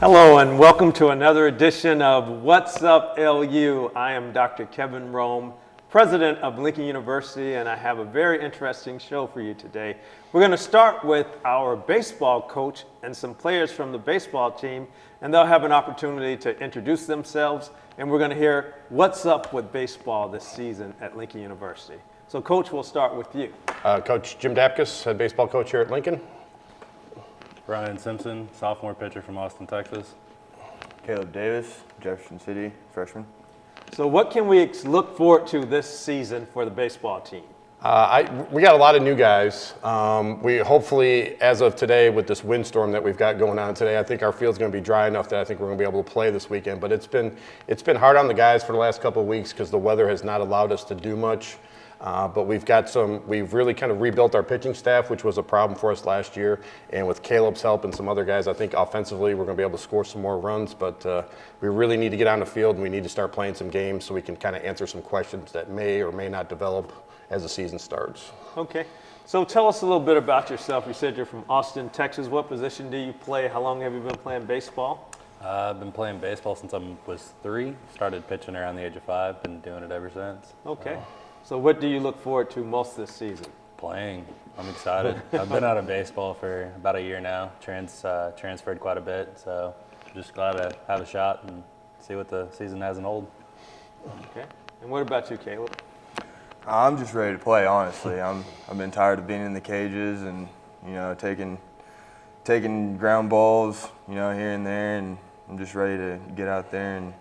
Hello and welcome to another edition of What's Up LU. I am Dr. Kevin Rome, president of Lincoln University, and I have a very interesting show for you today. We're going to start with our baseball coach and some players from the baseball team, and they'll have an opportunity to introduce themselves, and we're going to hear what's up with baseball this season at Lincoln University. So, Coach, we'll start with you. Coach Jim Dapkus, head baseball coach here at Lincoln. Brysen, Simpson, sophomore pitcher from Austin, Texas. Caleb Davis, Jefferson City, freshman. So what can we look forward to this season for the baseball team? We got a lot of new guys. We hopefully, as of today, with this windstorm that we've got going on today, I think our field's going to be dry enough that I think we're going to be able to play this weekend. But it's been hard on the guys for the last couple of weeks because the weather has not allowed us to do much. But we've really kind of rebuilt our pitching staff, which was a problem for us last year. And with Caleb's help and some other guys, I think offensively we're going to be able to score some more runs. But we really need to get on the field and we need to start playing some games so we can kind of answer some questions that may or may not develop as the season starts. Okay. So tell us a little bit about yourself. You said you're from Austin, Texas. What position do you play? How long have you been playing baseball? I've been playing baseball since I was 3. Started pitching around the age of 5. Been doing it ever since. Okay. So what do you look forward to most this season? Playing. I'm excited. I've been out of baseball for about a year now. Transferred quite a bit, so just glad to have a shot and see what the season has in hold. Okay. And what about you, Caleb? I'm just ready to play, honestly. I've been tired of being in the cages and, taking ground balls, here and there, and I'm just ready to get out there and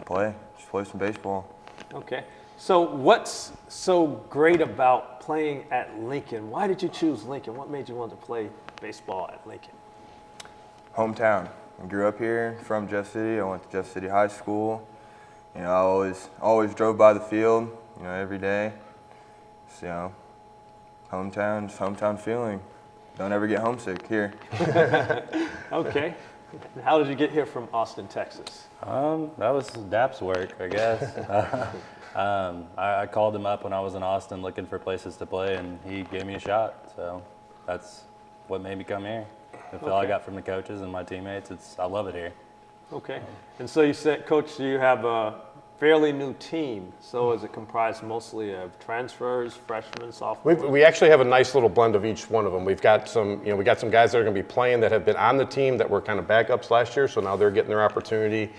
play. Just play some baseball. Okay. So what's so great about playing at Lincoln? Why did you choose Lincoln? What made you want to play baseball at Lincoln? Hometown. I grew up here from Jeff City. I went to Jeff City High School. I always drove by the field, every day. So, hometown, just hometown feeling. Don't ever get homesick here. Okay. How did you get here from Austin, Texas? That was Dap's work, I guess. I called him up when I was in Austin looking for places to play, and he gave me a shot. So that's what made me come here. That's all I got from the coaches and my teammates. I love it here. Okay. And so you said, Coach, you have a fairly new team. So is it comprised mostly of transfers, freshmen, sophomores? We actually have a nice little blend of each one of them. We've got some guys that are going to be playing that have been on the team that were kind of backups last year, so now they're getting their opportunity.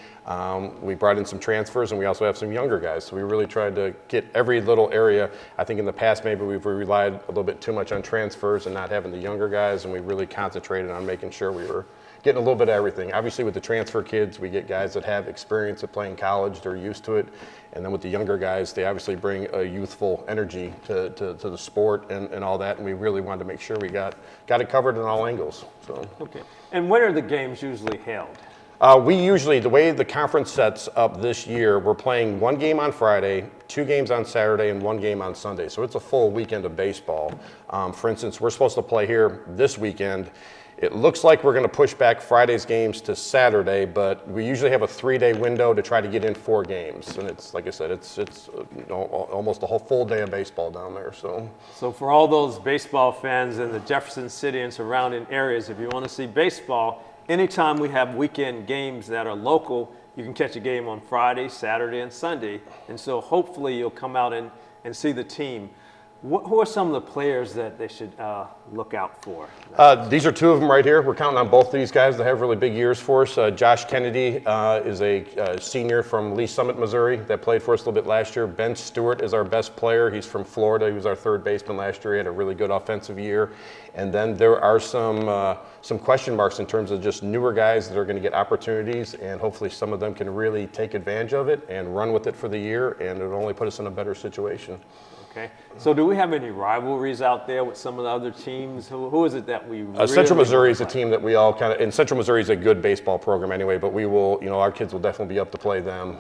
We brought in some transfers, and we also have some younger guys. So we really tried to get every little area. I think in the past maybe we've relied a little bit too much on transfers and not having the younger guys, and we really concentrated on making sure we were getting a little bit of everything. Obviously with the transfer kids, we get guys that have experience of playing college, they're used to it. And then with the younger guys, they obviously bring a youthful energy to the sport and all that. And we really wanted to make sure we got it covered in all angles. So. Okay. And when are the games usually held? The way the conference sets up this year, we're playing 1 game on Friday, 2 games on Saturday, and 1 game on Sunday. So it's a full weekend of baseball. For instance, we're supposed to play here this weekend. It looks like we're going to push back Friday's games to Saturday, but we usually have a 3-day window to try to get in 4 games. And it's, like I said, it's almost a whole full day of baseball down there. So for all those baseball fans in the Jefferson City and surrounding areas, if you want to see baseball, anytime we have weekend games that are local, you can catch a game on Friday, Saturday, and Sunday. And so hopefully you'll come out and see the team. Who are some of the players that they should look out for? These are 2 of them right here. We're counting on both of these guys that have really big years for us. Josh Kennedy is a senior from Lee Summit, Missouri, that played for us a little bit last year. Ben Stewart is our best player. He's from Florida. He was our 3rd baseman last year. He had a really good offensive year. And then there are some question marks in terms of just newer guys that are going to get opportunities, and hopefully some of them can really take advantage of it and run with it for the year, and it'll only put us in a better situation. Okay. So do we have any rivalries out there with some of the other teams? Who is it that we really Central Missouri is a team that we all kind of, and Central Missouri is a good baseball program anyway, but we will, our kids will definitely be up to play them.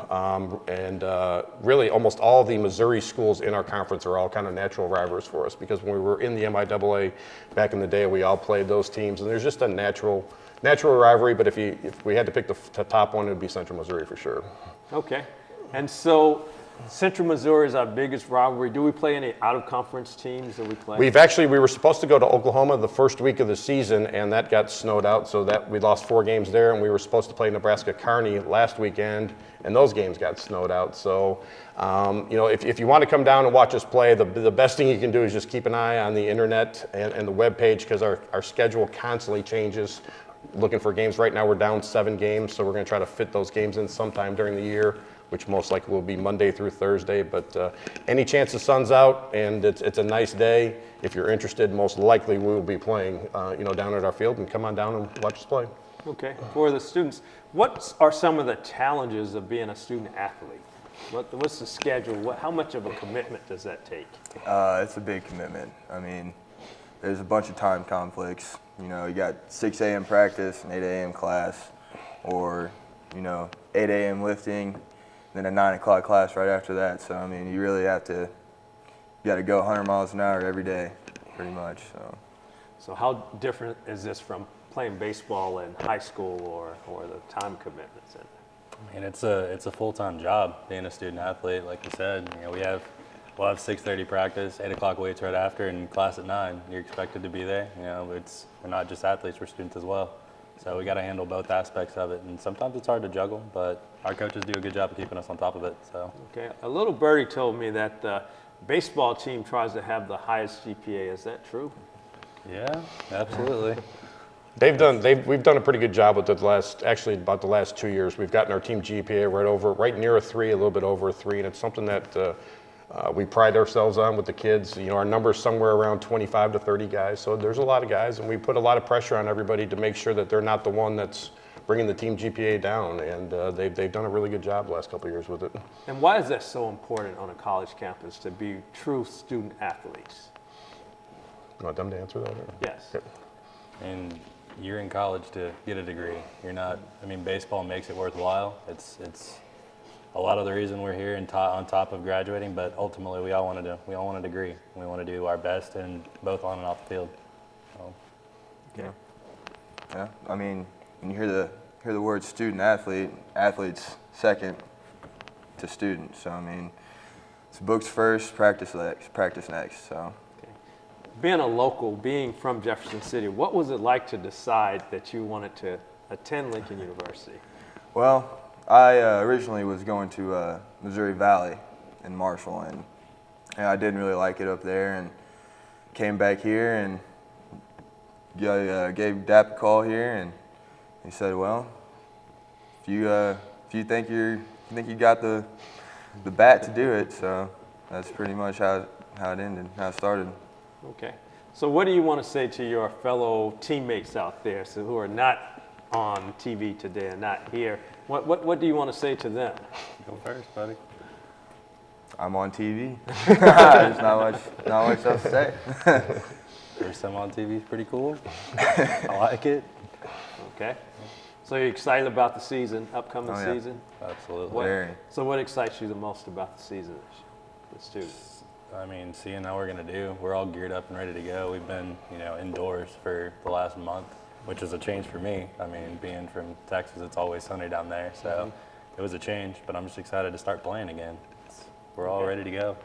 Really almost all the Missouri schools in our conference are all kind of natural rivals for us because when we were in the MIAA back in the day, we all played those teams, and there's just a natural rivalry, but if we had to pick the top one, it would be Central Missouri for sure. Okay. And so Central Missouri is our biggest rivalry. Do we play any out-of-conference teams that we play? We were supposed to go to Oklahoma the first week of the season, and that got snowed out, so that we lost 4 games there, and we were supposed to play Nebraska Kearney last weekend, and those games got snowed out. So, if you want to come down and watch us play, the best thing you can do is just keep an eye on the internet and the webpage, because our schedule constantly changes. Looking for games. Right now we're down 7 games, so we're going to try to fit those games in sometime during the year, which most likely will be Monday through Thursday. But any chance the sun's out and it's a nice day, if you're interested, most likely we will be playing down at our field, and come on down and watch us play. Okay. For the students, what are some of the challenges of being a student athlete? What's the schedule? How much of a commitment does that take? It's a big commitment. I mean, there's a bunch of time conflicts. You got 6 a.m. practice and 8 a.m. class, or 8 a.m. lifting, then a 9 o'clock class right after that. So I mean, you really got to go 100 miles an hour every day, pretty much. So how different is this from playing baseball in high school or the time commitments in it? I mean, it's a full-time job being a student athlete. Like you said, we'll have 6:30 practice, 8 o'clock weights right after, and class at 9. You're expected to be there. We're not just athletes, we're students as well. So we got to handle both aspects of it, and sometimes it's hard to juggle, but our coaches do a good job of keeping us on top of it. So. Okay, a little birdie told me that the baseball team tries to have the highest GPA. Is that true? Yeah, absolutely. We've done a pretty good job with about the last 2 years. We've gotten our team GPA right near a 3, a little bit over a 3, and it's something that we pride ourselves on with the kids. Our number is somewhere around 25 to 30 guys, so there's a lot of guys, and we put a lot of pressure on everybody to make sure that they're not the one that's bringing the team GPA down, and they've done a really good job the last couple of years with it. And why is that so important on a college campus to be true student athletes? You want them to answer that? Or? Yes. Okay. And you're in college to get a degree. Baseball makes it worthwhile. It's a lot of the reason we're here and on top of graduating, but ultimately we all want a degree. We want to do our best in both on and off the field. So. Okay. Yeah. I mean, when you hear the word student athlete, athlete's second to student. So I mean, it's books first, practice next. So. Okay. Being a local, being from Jefferson City, what was it like to decide that you wanted to attend Lincoln University? Well, I originally was going to Missouri Valley in Marshall, and I didn't really like it up there, and came back here and gave Dap a call here, and he said, "Well, if you think you got the bat to do it," so that's pretty much how it ended, how it started. Okay. So what do you want to say to your fellow teammates out there, who are not on TV today and not here? What do you want to say to them? Go first, buddy. I'm on TV. There's not much else to say. First time on TV is pretty cool. I like it. Okay. So you're excited about the season, upcoming yeah. season? Absolutely. Very. So what excites you the most about the season, the students? Seeing how we're going to do. We're all geared up and ready to go. We've been, indoors for the last month, which is a change for me. Being from Texas, it's always sunny down there, so it was a change, but I'm just excited to start playing again. We're all ready to go.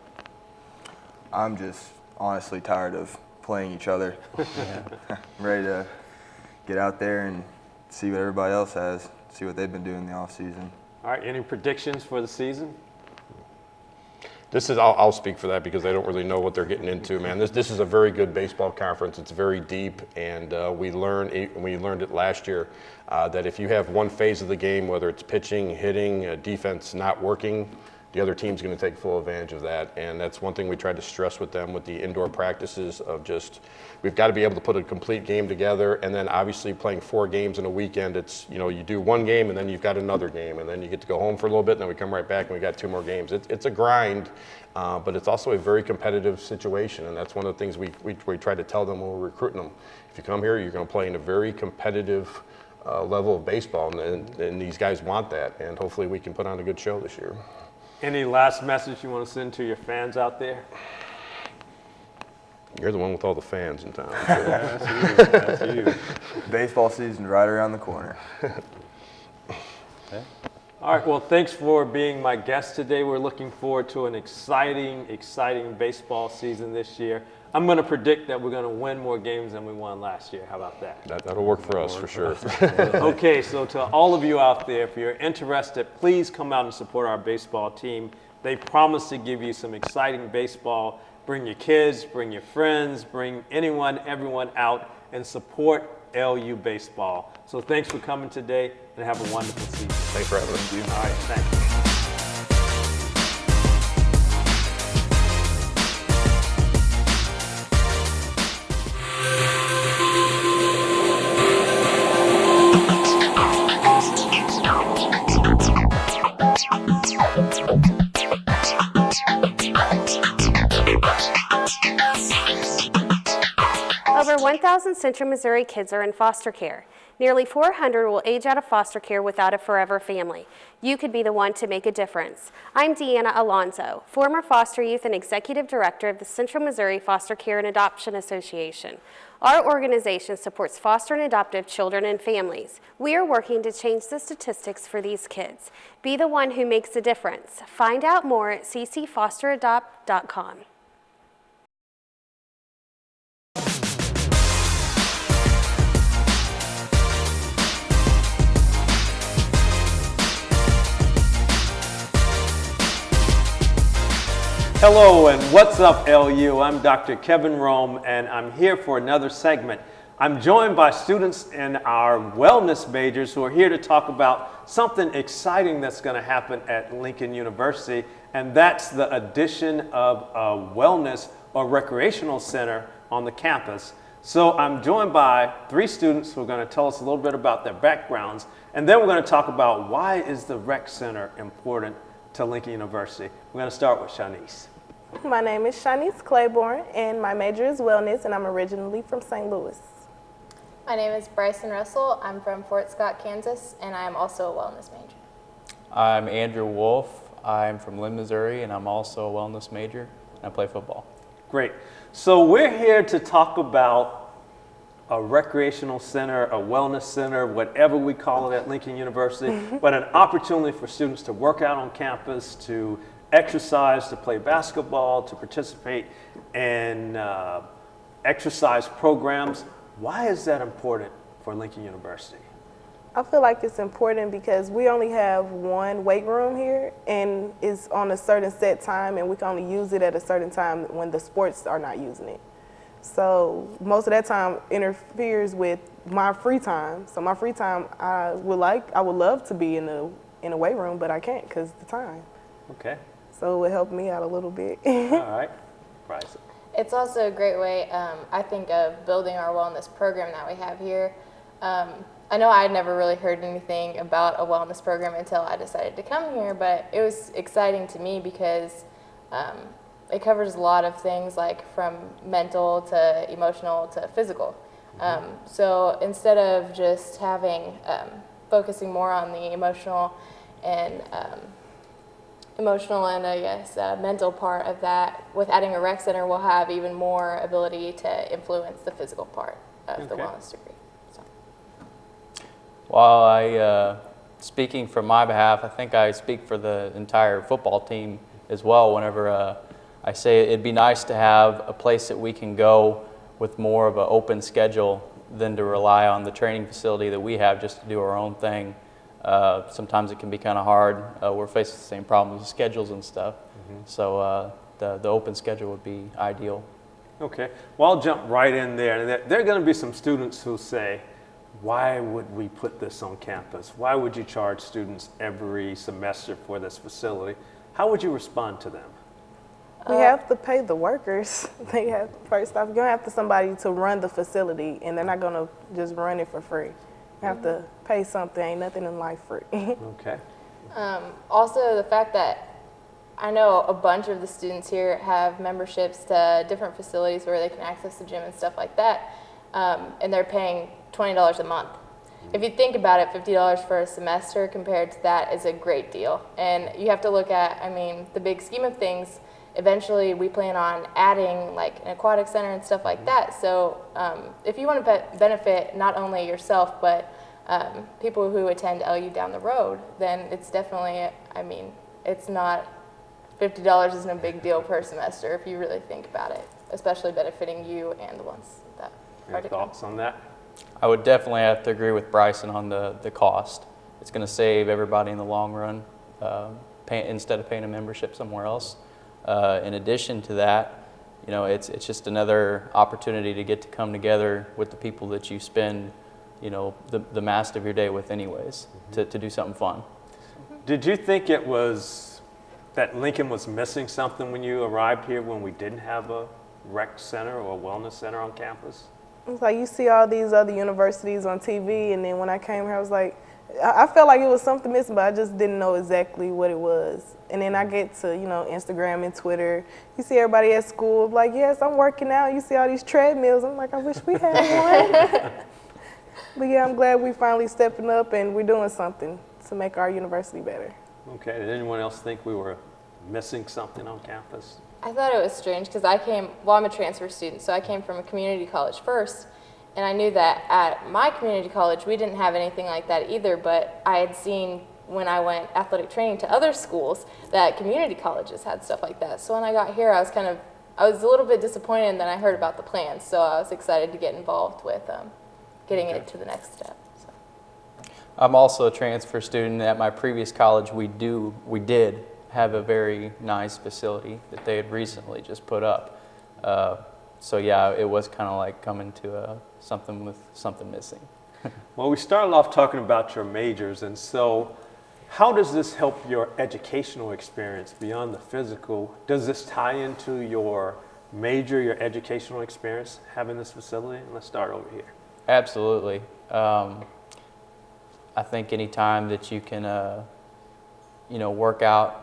I'm just honestly tired of playing each other. I'm ready to get out there and see what everybody else has, see what they've been doing in the off season. All right, any predictions for the season? I'll speak for that because they don't really know what they're getting into, man. This is a very good baseball conference. It's very deep, and we learned it last year that if you have one phase of the game, whether it's pitching, hitting, defense not working, the other team's going to take full advantage of that. And that's one thing we tried to stress with them with the indoor practices of just, we've got to be able to put a complete game together. And then obviously playing 4 games in a weekend, it's, you do one game and then you've got another game and then you get to go home for a little bit and then we come right back and we got 2 more games. It's a grind, but it's also a very competitive situation. And that's one of the things we try to tell them when we're recruiting them. If you come here, you're going to play in a very competitive level of baseball, and these guys want that. And hopefully we can put on a good show this year. Any last message you want to send to your fans out there? You're the one with all the fans in town. Yeah, that's you. Baseball season's right around the corner. Okay. All right, well, thanks for being my guest today. We're looking forward to an exciting baseball season this year. I'm going to predict that we're going to win more games than we won last year. How about that? That'll work for us for sure. Okay, so to all of you out there, if you're interested, please come out and support our baseball team. They promise to give you some exciting baseball. Bring your kids, bring your friends, bring everyone out and support LU baseball. So thanks for coming today and have a wonderful season. Thanks for having us. All right, thank you. Over 1,000 Central Missouri kids are in foster care. Nearly 400 will age out of foster care without a forever family. You could be the one to make a difference. I'm Deanna Alonzo, former foster youth and executive director of the Central Missouri Foster Care and Adoption Association. Our organization supports foster and adoptive children and families. We are working to change the statistics for these kids. Be the one who makes a difference. Find out more at ccfosteradopt.com. Hello and what's up LU? I'm Dr. Kevin Rome and I'm here for another segment. I'm joined by students in our wellness majors who are here to talk about something exciting that's going to happen at Lincoln University, and that's the addition of a wellness or recreational center on the campus. So I'm joined by 3 students who are going to tell us a little bit about their backgrounds, and then we're going to talk about why is the rec center important to Lincoln University. We're going to start with Shanice. My name is Shanice Claiborne, and my major is wellness, and I'm originally from St. Louis. My name is Brysen Russell. I'm from Fort Scott, Kansas, and I am also a wellness major. I'm Andrew Wolfe. I'm from Lynn, Missouri, and I'm also a wellness major, and I play football. Great. So we're here to talk about a recreational center, a wellness center, whatever we call it at Lincoln University, but an opportunity for students to work out on campus, to exercise, to play basketball, to participate in exercise programs. Why is that important for Lincoln University? I feel like it's important because we only have one weight room here, and it's on a certain set time, and we can only use it at a certain time when the sports are not using it. So most of that time interferes with my free time. So my free time, I would love to be in a weight room, but I can't because of the time. Okay. So it would help me out a little bit. All right. Brysen. It's also a great way, I think, of building our wellness program that we have here. I know I had never really heard anything about a wellness program until I decided to come here, but it was exciting to me because it covers a lot of things, like from mental to emotional to physical. So instead of just having, focusing more on the emotional and I guess mental part of that, with adding a rec center, we'll have even more ability to influence the physical part of the wellness degree. So. While speaking from my behalf, I think I speak for the entire football team as well whenever I say it'd be nice to have a place that we can go with more of an open schedule than to rely on the training facility that we have just to do our own thing. Sometimes it can be kind of hard. We're facing the same problems with schedules and stuff. So the open schedule would be ideal. Okay. Well, I'll jump right in there. There are going to be some students who say, why would we put this on campus? Why would you charge students every semester for this facility? How would you respond to them? We have to pay the workers. They have, first off, you're going to have somebody to run the facility, and they're not going to just run it for free. You have to pay something. Ain't nothing in life free. Okay. Also, the fact that I know a bunch of the students here have memberships to different facilities where they can access the gym and stuff like that, and they're paying $20 a month. If you think about it, $50 for a semester compared to that is a great deal. And you have to look at, I mean, the big scheme of things. Eventually, we plan on adding like an aquatic center and stuff like that. So if you want to benefit not only yourself, but people who attend LU down the road, then it's definitely, I mean, it's not, $50 isn't a big deal per semester if you really think about it, especially benefiting you and the ones that are Your to come. thoughts on that? I would definitely have to agree with Brysen on the cost. It's going to save everybody in the long run instead of paying a membership somewhere else. In addition to that, you know, it's just another opportunity to get to come together with the people that you spend, you know, the mass of your day with anyways, to do something fun. Did you think it was that Lincoln was missing something when you arrived here when we didn't have a rec center or a wellness center on campus? It's like you see all these other universities on TV, and then when I came here, I was like, I felt like it was something missing, but I just didn't know exactly what it was. And then I get to, you know, Instagram and Twitter. You see everybody at school like, yes, I'm working out. You see all these treadmills. I'm like, I wish we had one. But yeah, I'm glad we finally stepping up and we're doing something to make our university better. Okay, did anyone else think we were missing something on campus? I thought it was strange because I'm a transfer student, so I came from a community college first, and I knew that at my community college we didn't have anything like that either, but I had seen when I went athletic training to other schools that community colleges had stuff like that. So when I got here, I was a little bit disappointed, and then I heard about the plans, so I was excited to get involved with getting it to the next step. So. I'm also a transfer student. At my previous college, we did have a very nice facility that they had recently just put up. So yeah, it was kind of like coming to something with something missing. Well, we started off talking about your majors, and so how does this help your educational experience beyond the physical? Does this tie into your major, your educational experience, having this facility? And let's start over here. Absolutely. I think any time that you can, you know, work out,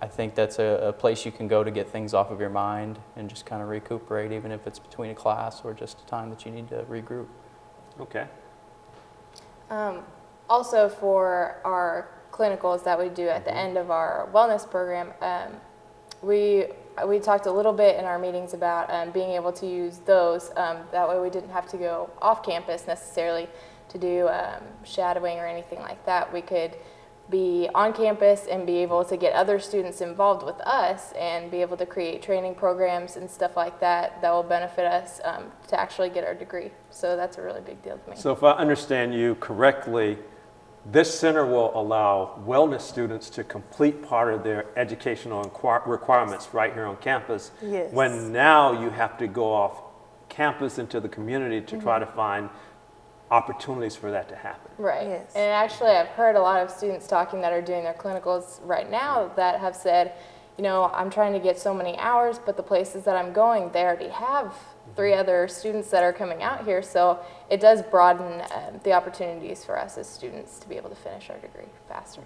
I think that's a place you can go to get things off of your mind and just kind of recuperate, even if it's between a class or just a time that you need to regroup. Okay. Also for our clinicals that we do at the end of our wellness program, we talked a little bit in our meetings about being able to use those. That way we didn't have to go off campus necessarily to do shadowing or anything like that. We could be on campus and be able to get other students involved with us and be able to create training programs and stuff like that that will benefit us to actually get our degree. So that's a really big deal to me. So if I understand you correctly, this center will allow wellness students to complete part of their educational requirements right here on campus. Yes. When now you have to go off campus into the community to try to find opportunities for that to happen. Right. Yes. And actually I've heard a lot of students talking that are doing their clinicals right now that have said, you know, I'm trying to get so many hours, but the places that I'm going, they already have 3 other students that are coming out here. So it does broaden the opportunities for us as students to be able to finish our degree faster.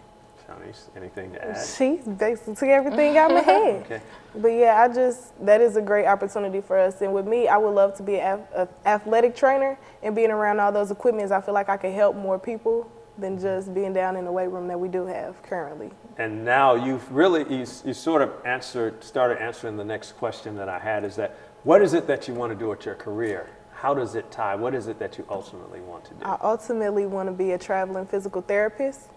Shanice, anything to add? She basically took everything out of my head. Okay. But yeah, that is a great opportunity for us. And with me, I would love to be an athletic trainer, and being around all those equipments, I feel like I can help more people than just being down in the weight room that we do have currently. And now you've really, you sort of started answering the next question that I had, is that what is it that you want to do with your career? How does it tie? What is it that you ultimately want to do? I ultimately want to be a traveling physical therapist,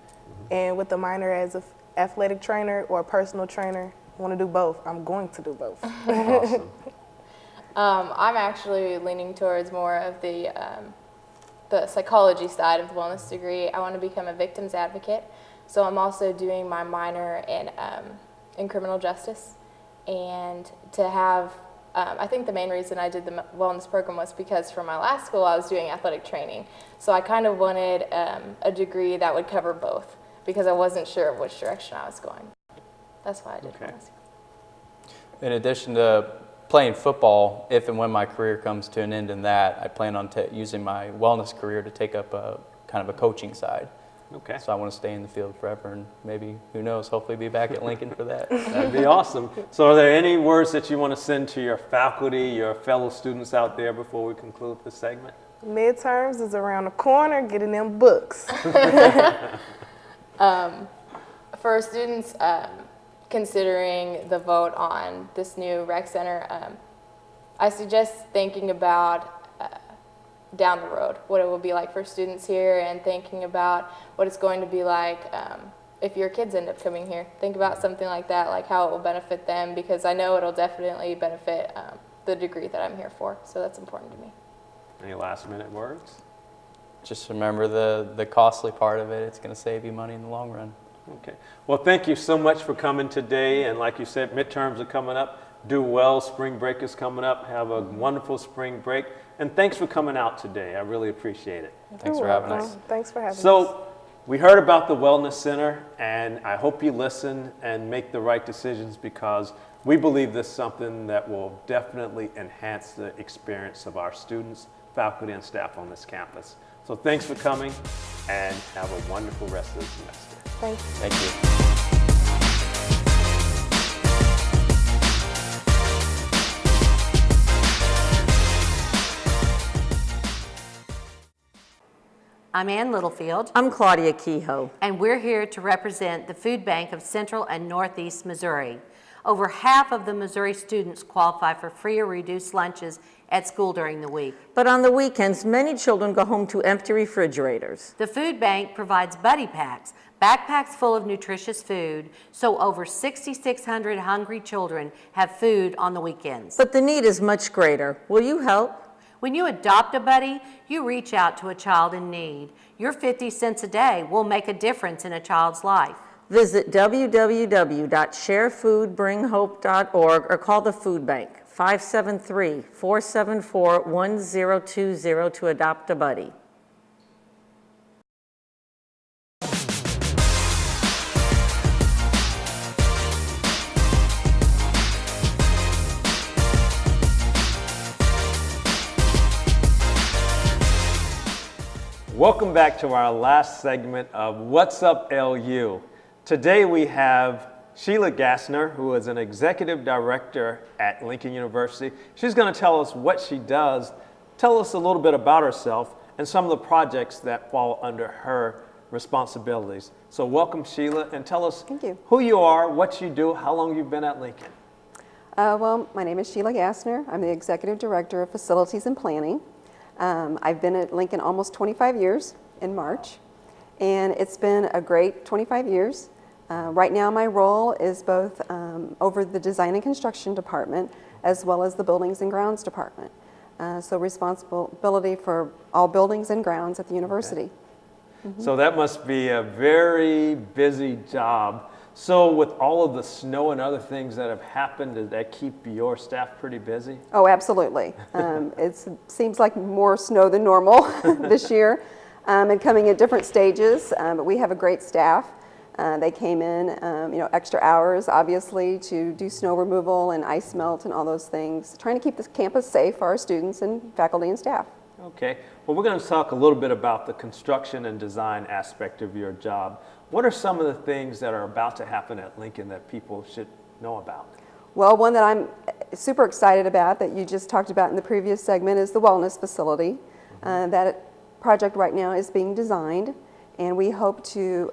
and with a minor as an athletic trainer or a personal trainer. I want to do both. I'm going to do both. Awesome. I'm actually leaning towards more of the psychology side of the wellness degree. I want to become a victims advocate. So I'm also doing my minor in criminal justice. And to have, I think the main reason I did the wellness program was because for my last school I was doing athletic training. So I kind of wanted a degree that would cover both because I wasn't sure of which direction I was going. That's why I did wellness. In addition to playing football, if and when my career comes to an end in that, I plan on using my wellness career to take up a kind of a coaching side. Okay. So I want to stay in the field forever, and maybe, who knows, hopefully be back at Lincoln for that. That'd be awesome. So are there any words that you want to send to your faculty, your fellow students out there before we conclude this segment? Midterms is around the corner, getting them books. For students considering the vote on this new rec center, I suggest thinking about down the road, what it will be like for students here, and thinking about what it's going to be like if your kids end up coming here. Think about something like that, like how it will benefit them, because I know it'll definitely benefit the degree that I'm here for. So that's important to me. Any last minute words? Just remember the costly part of it. It's going to save you money in the long run. Okay. Well, thank you so much for coming today. And like you said, midterms are coming up. Do well. Spring break is coming up. Have a wonderful spring break. And thanks for coming out today. I really appreciate it. Thanks for having us. Thanks for having us. So we heard about the Wellness Center, and I hope you listen and make the right decisions, because we believe this is something that will definitely enhance the experience of our students, faculty, and staff on this campus. So thanks for coming, and have a wonderful rest of the semester. Thanks. Thank you. I'm Ann Littlefield, I'm Claudia Kehoe. and we're here to represent the Food Bank of Central and Northeast Missouri. Over half of the Missouri students qualify for free or reduced lunches at school during the week. But on the weekends, many children go home to empty refrigerators. The Food Bank provides buddy packs, backpacks full of nutritious food, so over 6,600 hungry children have food on the weekends. But the need is much greater. Will you help? When you adopt a buddy, you reach out to a child in need. Your 50 cents a day will make a difference in a child's life. Visit www.sharefoodbringhope.org or call the Food Bank, 573-474-1020 to adopt a buddy. Welcome back to our last segment of What's Up LU. Today we have Sheila Gassner, who is an executive director at Lincoln University. She's going to tell us what she does, tell us a little bit about herself, and some of the projects that fall under her responsibilities. So welcome, Sheila, and tell us Thank you. who you are, what you do, how long you've been at Lincoln. Well, my name is Sheila Gassner. I'm the Executive Director of Facilities and Planning. I've been at Lincoln almost 25 years in March, and it's been a great 25 years. Right now my role is both over the Design and Construction Department as well as the Buildings and Grounds Department. So responsibility for all buildings and grounds at the university. Okay. So that must be a very busy job. So with all of the snow and other things that have happened, does that keep your staff pretty busy? Oh, absolutely. It seems like more snow than normal this year, and coming at different stages. But we have a great staff. They came in, extra hours, obviously, to do snow removal and ice melt and all those things, trying to keep this campus safe for our students and faculty and staff. Okay. Well, we're going to talk a little bit about the construction and design aspect of your job. What are some of the things that are about to happen at Lincoln that people should know about? Well, one that I'm super excited about that you just talked about in the previous segment is the wellness facility. That project right now is being designed, and we hope to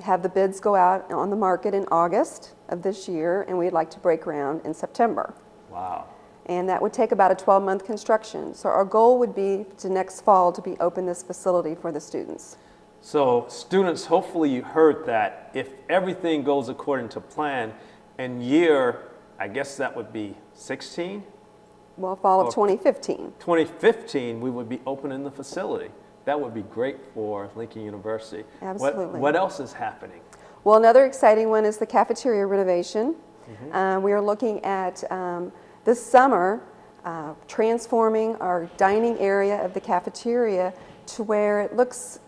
have the bids go out on the market in August of this year, and we'd like to break ground in September. Wow. And that would take about a 12-month construction. So our goal would be to next fall to be open this facility for the students. So students, hopefully you heard that if everything goes according to plan, in year, I guess that would be 16? Well, fall of 2015. 2015, we would be opening the facility. That would be great for Lincoln University. Absolutely. What else is happening? Well, another exciting one is the cafeteria renovation. We are looking at this summer transforming our dining area of the cafeteria to where it looks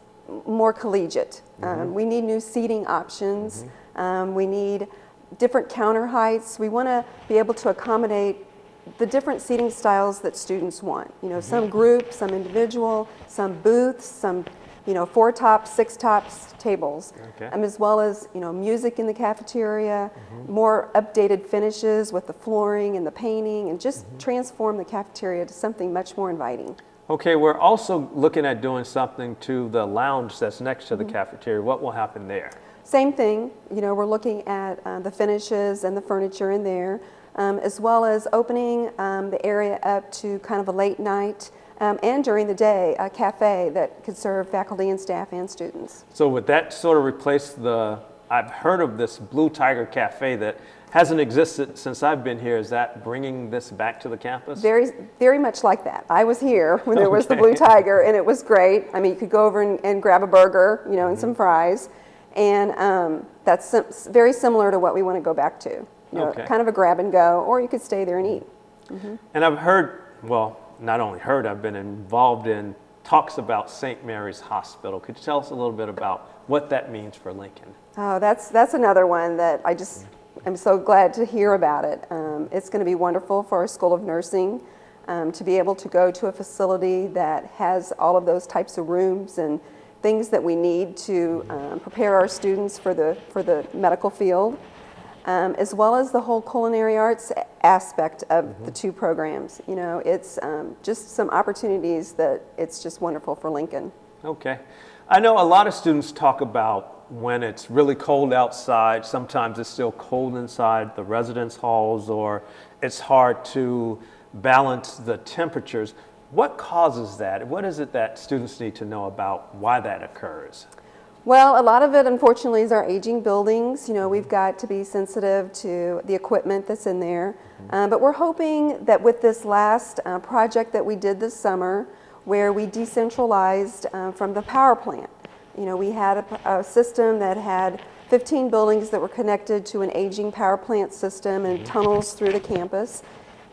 more collegiate. We need new seating options. We need different counter heights. We want to be able to accommodate the different seating styles that students want. Some group, some individual, some booths, some 4 tops, 6 tops tables, as well as music in the cafeteria, more updated finishes with the flooring and the painting, and just transform the cafeteria to something much more inviting. Okay, we're also looking at doing something to the lounge that's next to the cafeteria. What will happen there? Same thing. We're looking at the finishes and the furniture in there, as well as opening the area up to kind of a late night and during the day, a cafe that could serve faculty and staff and students. So would that sort of replace the, I've heard of this Blue Tiger Cafe that hasn't existed since I've been here. Is that bringing this back to the campus? Very, very much like that. I was here when there was the Blue Tiger, and it was great. I mean, you could go over and grab a burger, you know, and some fries, and that's very similar to what we want to go back to. You know, kind of a grab and go, or you could stay there and eat. And I've heard, well, not only heard, I've been involved in talks about St. Mary's Hospital. Could you tell us a little bit about what that means for Lincoln? Oh, that's another one that I'm so glad to hear about it. It's going to be wonderful for our School of Nursing to be able to go to a facility that has all of those types of rooms and things that we need to prepare our students for the medical field, as well as the whole culinary arts aspect of the two programs. You know, it's just some opportunities that it's just wonderful for Lincoln. Okay. I know a lot of students talk about when it's really cold outside, sometimes it's still cold inside the residence halls, or it's hard to balance the temperatures. What causes that? What is it that students need to know about why that occurs? Well, a lot of it, unfortunately, is our aging buildings. You know, we've got to be sensitive to the equipment that's in there. But we're hoping that with this last project that we did this summer, where we decentralized from the power plant. You know, we had a system that had 15 buildings that were connected to an aging power plant system and tunnels through the campus,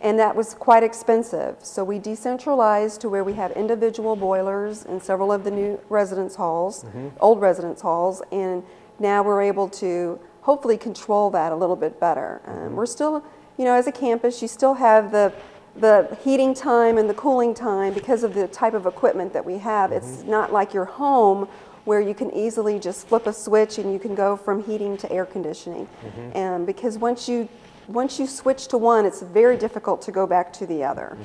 and that was quite expensive. So we decentralized to where we have individual boilers in several of the new residence halls, old residence halls, and now we're able to hopefully control that a little bit better. We're still, you know, as a campus, you still have the heating time and the cooling time because of the type of equipment that we have. It's not like your home where you can easily just flip a switch and you can go from heating to air conditioning. And because once you switch to one, it's very difficult to go back to the other.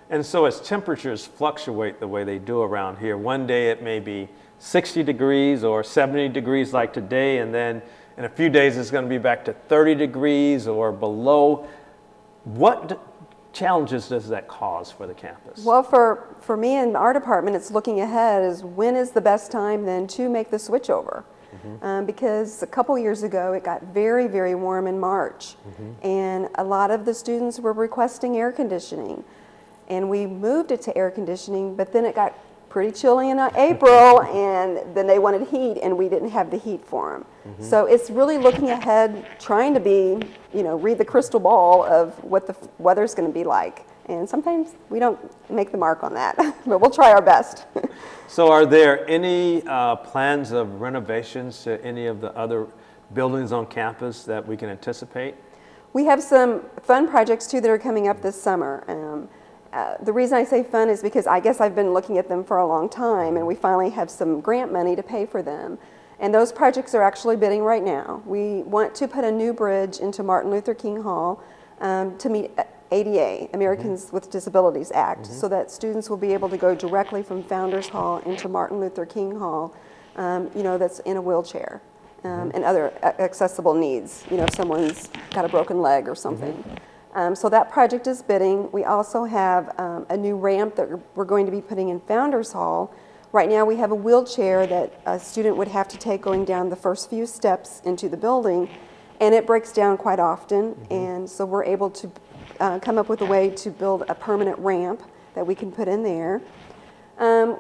And so as temperatures fluctuate the way they do around here, one day it may be 60 degrees or 70 degrees like today, and then in a few days it's going to be back to 30 degrees or below. What challenges does that cause for the campus? Well, for me in our department, it's looking ahead is when is the best time then to make the switch over. Because a couple years ago it got very, very warm in March, and a lot of the students were requesting air conditioning, and we moved it to air conditioning, but then it got pretty chilly in April, and then they wanted heat, and we didn't have the heat for them. So it's really looking ahead, trying to be, you know, read the crystal ball of what the weather's going to be like. And sometimes we don't make the mark on that, but we'll try our best. So are there any plans of renovations to any of the other buildings on campus that we can anticipate? We have some fun projects too that are coming up this summer. The reason I say fun is because I guess I've been looking at them for a long time, and we finally have some grant money to pay for them. And those projects are actually bidding right now. We want to put a new bridge into Martin Luther King Hall to meet ADA, Americans with Disabilities Act, so that students will be able to go directly from Founders Hall into Martin Luther King Hall, you know, that's in a wheelchair and other accessible needs. You know, if someone's got a broken leg or something. So that project is bidding. We also have a new ramp that we're going to be putting in Founders Hall. Right now we have a wheelchair that a student would have to take going down the first few steps into the building, and it breaks down quite often, and so we're able to come up with a way to build a permanent ramp that we can put in there.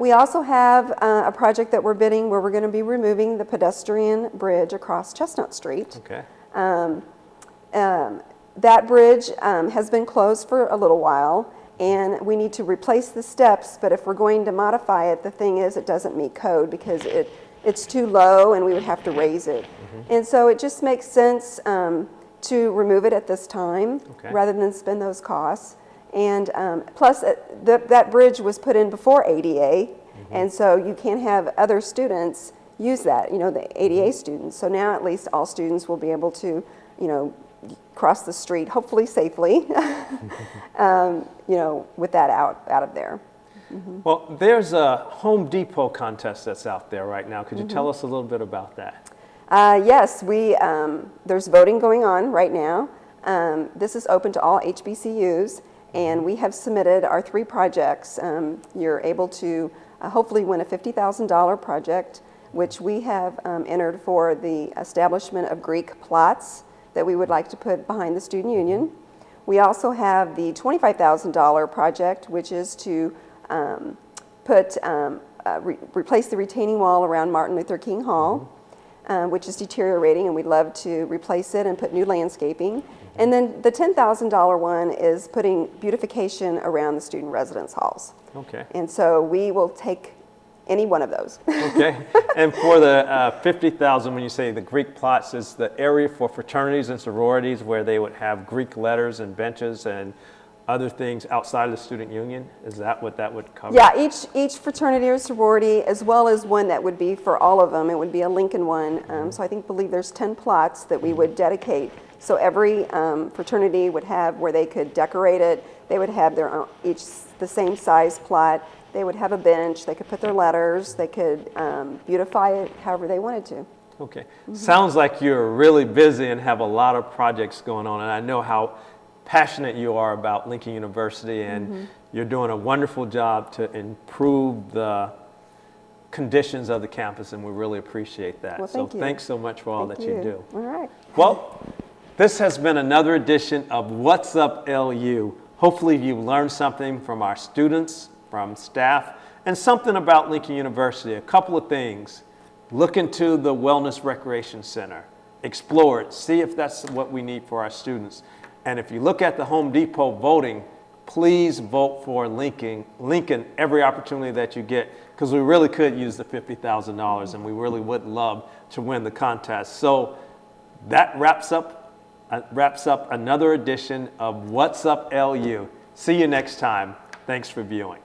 We also have a project that we're bidding where we're going to be removing the pedestrian bridge across Chestnut Street. Okay. That bridge has been closed for a little while, and we need to replace the steps, but if we're going to modify it, the thing is it doesn't meet code because it's too low and we would have to raise it. And so it just makes sense to remove it at this time rather than spend those costs. And plus, that bridge was put in before ADA, and so you can't have other students use that, you know, the ADA students. So now at least all students will be able to, you know, cross the street, hopefully safely, you know, with that out of there. Well, there's a Home Depot contest that's out there right now. Could you tell us a little bit about that? Yes, there's voting going on right now. This is open to all HBCUs, And we have submitted our 3 projects. You're able to hopefully win a $50,000 project, which we have entered for the establishment of Greek plots that we would like to put behind the Student Union. We also have the $25,000 project, which is to replace the retaining wall around Martin Luther King Hall, which is deteriorating, and we'd love to replace it and put new landscaping. And then the $10,000 one is putting beautification around the student residence halls. Okay. And so we will take any one of those. Okay. And for the 50,000, when you say the Greek plots, is the area for fraternities and sororities where they would have Greek letters and benches and other things outside of the student union? Is that what that would cover? Yeah, each fraternity or sorority, as well as one that would be for all of them. It would be a Lincoln one. So I believe there's 10 plots that we would dedicate. So every fraternity would have where they could decorate it. They would have their own, each the same size plot. They would have a bench. They could put their letters. They could beautify it however they wanted to. Okay. Sounds like you're really busy and have a lot of projects going on. And I know how passionate you are about Lincoln University, and you're doing a wonderful job to improve the conditions of the campus, and we really appreciate that. Well, so thanks so much for all that you do. All right. Well, this has been another edition of What's Up LU. Hopefully you've learned something from our students, from staff, and something about Lincoln University. A couple of things. Look into the Wellness Recreation Center. Explore it. See if that's what we need for our students. And if you look at the Home Depot voting, please vote for Lincoln every opportunity that you get, because we really could use the $50,000 and we really would love to win the contest. So that wraps up another edition of What's Up LU. See you next time. Thanks for viewing.